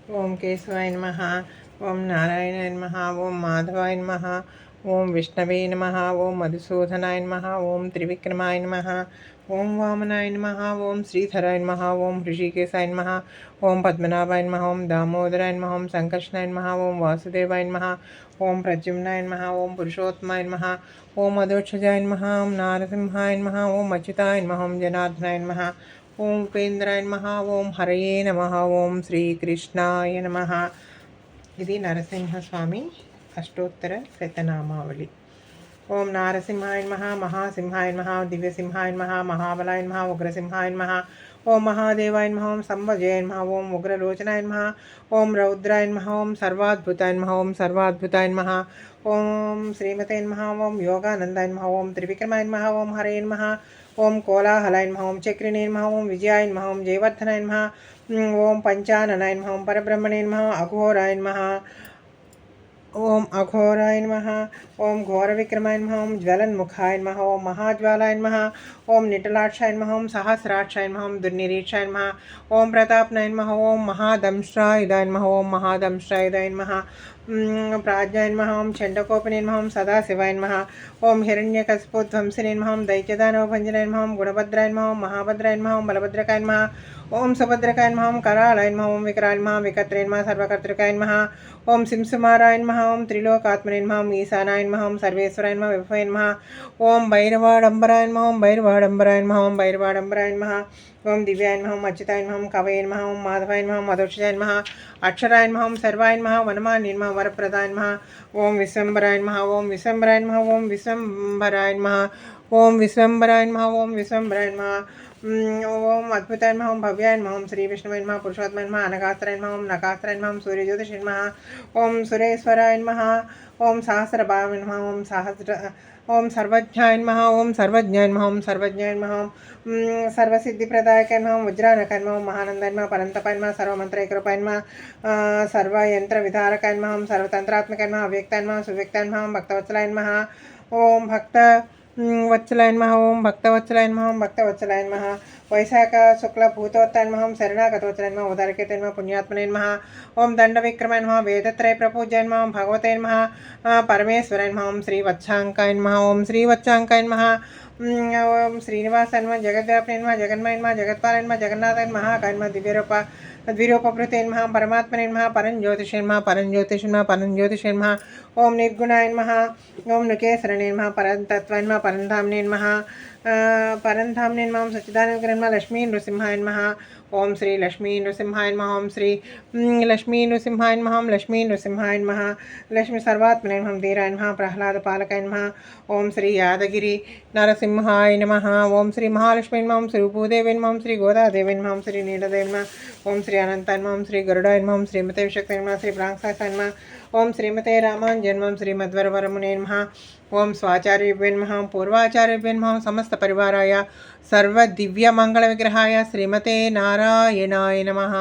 ఓం కేశవాయ నమః. ఓం నారాయణాయ నమః. ఓం మాధవాయ నమః. ఓం విష్ణవే నమః. ఓం మధుసూదనాయ నమః. ఓం త్రివిక్రమాయ నమః. ఓం వామనాయ నమః. ఓం శ్రీధరాయ నమః. ఓం హృషికేశాయ నమః. ఓం పద్మనాభాయ నమః. ఓం దామోదరాయ నమః. ఓం సంకర్షణాయ నమః. ఓం వాసుదేవాయ నమః. ఓం ప్రద్యుమ్నాయ నమః. ఓం పురుషోత్తమాయ నమః. ఓం అధోక్షజాయ నమః. ఓం నారసింహాయ నమః. ఓం అచ్యుతాయ నమః. ఓం జనార్దనాయ నమః. ఓం ఉపేంద్రాయ నమః. ఓం హరయే నమః. ఓం శ్రీకృష్ణాయ నమః. ఇది నరసింహస్వామి అష్టోత్తర శతనామావళి. ఓం నారసింహాయ నమః. మహాసింహాయ నమః. దివ్యసింహాయ నమః. మహాబలాయ నమః. ఉగ్రసింహాయ నమః. ఓం మహాదేవాయ నమః. ఓం సంవజయాయ నమః. ఓం ఉగ్రలోచనాయ నమః. ఓం రౌద్రాయ నమః. ఓం సర్వాద్భుతాయ నమః. ఓం సర్వాద్భుతాయ నమః. ఓం శ్రీమతే నమః. ఓం యోగానందాయ నమః. ఓం త్రివిక్రమాయ నమః. ఓం హరే నమః. ఓం కోలాహలాయ నమః. ఓం చక్రిణే నమః. ఓం విజయాయ నమః. ఓం జయవర్ధనాయ నమః. ఓం పంచాననాయ నమః. ఓం పరబ్రహ్మణే నమః. అఘోరాయ నమః. ఓం అఘోరాయ నమః. ఓం ఘోరవిక్రమాయ నమః. ఓం జ్వలన్ముఖాయ నమః. ఓం మహాజ్వాలాయ నమః. ఓం నిటలాక్షాయ నమః. ఓం సహస్రాక్షాయ నమః. ఓం దుర్నిరీక్షాయ నమః. ఓం ప్రతాప్నాయ నమః. ఓం మహాదంష్ట్రాయుధాయ నమః. ఓం మహాదంష్ట్రాయుధాయ నమః. ప్రాజ్ఞాయ నమః. ఓం చండకోపనే నమః. ఓం సదాశివాయ నమః. ఓం హిరణ్యకశిపోధ్వంసినే నమః. ఓం దైత్యదానవభంజనాయ నమః. ఓం గుణభద్రాయ నమః. ఓం మహాభద్రాయ నమః. ఓం బలభద్రకాయ నమః. ఓం సుభద్రకాయ నమః. ఓం కరాళాయ నమః. ఓం వికరాయ నమః. వికర్త్రే నమః. సర్వకర్తృకాయ నమః. ఓం సింసుమారాయ నమః. ఓం త్రిలోకాత్మనే నమః. ఓం ఈశానాయ నమః. ఓం సర్వేశ్వరాయ నమః. విభవే నమః. ఓం భైరవాడంబరాయ నమః. ఓం భైరవాడంబరాయ నమః. ఓం భైరవాడంబరాయ నమః. ఓం దివ్యాయ నమః. ఓం అచ్యుతాయ నమః. ఓం కవయే నమః. ఓం మాధవాయ నమః. ఓం మధోక్షజాయ నమః. అక్షరాయ నమః. ఓం సర్వాయ నమః. వనమాన్యే నమః. వరప్రదాయ నమః. ఓం విశ్వంబరాయ నమః. ఓం విశ్వంబరాయ నమః. ఓం విశ్వంబరాయ నమః. ఓం విశ్వంబరాయ నమః. ఓం విశ్వంబరాయ నమః. ఓం అద్భుతాయ నమః. ఓం భవ్యాయ నమః. ఓం శ్రీ విష్ణువే నమః. పురుషోత్తమాయ నమః. అనగాత్రాయ నమః. ఓం నగాత్రాయ నమః. ఓం సూర్యజ్యోతిషే నమః. ఓం సురేశ్వరాయ నమః. ఓం సహస్రభావాయ నమః. ఓం సర్వజ్ఞాయ నమః. ఓం సర్వజ్ఞాయ నమః. ఓం సర్వజ్ఞాయ నమః. సర్వసిద్ధిప్రదాయకాయ నమః. వజ్రానకాయ నమః. మహానందాయ నమః. పరంతపాయ నమః. సర్వమంత్రైకరూపాయ నమః. సర్వయంత్ర విధారకాయ నమః. ఓం సర్వతంత్రాత్మకాయ నమః. అవ్యక్తాయ నమః. సువ్యక్తాయ నమః. భక్తవత్సలాయ నమః. ఓం వత్సలాయ నమః. ఓం భక్తవత్సలాయ నమః. ఓం భక్తవత్సలాయ నమః. వైశాఖ శుక్ల భూతోత్తాయ నమః. ఓం శరణాగతవత్సలాయ నమః. ఉదారకేతాయ నమః. పుణ్యాత్మనే నమః. ఓం దండవిక్రమాయ నమః. వేదత్రయ ప్రపూజ్యాయ నమః. ఓం భగవతే నమః. పరమేశ్వరాయ నమః. ఓం శ్రీవత్సాంకాయ నమః. ఓం శ్రీవత్సాంకాయ నమః. ఓం శ్రీనివాసాయ నమః. జగద్వ్యాపినే నమః. జగన్మయ నమః. జగత్పాలాయ నమః. జగన్నాథాయ నమః. మహాకాయ నమః. ద్విరూపభృతే నమః. పరమాత్మనే నమః. పరంజ్యోతిషే నమః. పరంజ్యోతిషే నమః. పరంజ్యోతిషే నమః. ఓం నిర్గుణాయ నమః. ఓం నృకేశరణే నమః. పరంతత్వాయ నమః. పరంధామ్నే నమః. పరంధామ్నే నమః. ఓం సచ్చిదానందకరే నమః. లక్ష్మీ నృసింహాయ నమః. ఓం శ్రీ లక్ష్మీ నృసింహాయ నమః. ఓం శ్రీ లక్ష్మీ నృసింహాయ నమః. ఓం లక్ష్మీ నృసింహాయ నమః. లక్ష్మీ సర్వాత్మనే నమః. ధీరాయ నమః. ప్రహ్లాద పాలకాయ నమః. ఓం శ్రీ యాదగిరి నరసింహాయ నమః. ఓం శ్రీ మహాలక్ష్మీ నమః. ఓం శ్రీ భూదేవి నమః. ఓం శ్రీ గోదాదేవి నమః. ఓం శ్రీ నీలదేవి నమః. ఓం శ్రీ అనంతాయ నమః. ఓం శ్రీ గరుడాయ నమః. ఓం శ్రీమతే విశక్తి నమః. శ్రీ ప్రాంసాయ నమః. ఓం శ్రీమతే రామాంజన్ నమః. శ్రీమద్వరవరమునే నమః. ఓం స్వాచార్యభ్యో నమః. పూర్వాచార్యభ్యో నమః. సమస్త పరివారాయ సర్వ దివ్య మంగళ విగ్రహాయ శ్రీమతే నారాయణాయ నమః.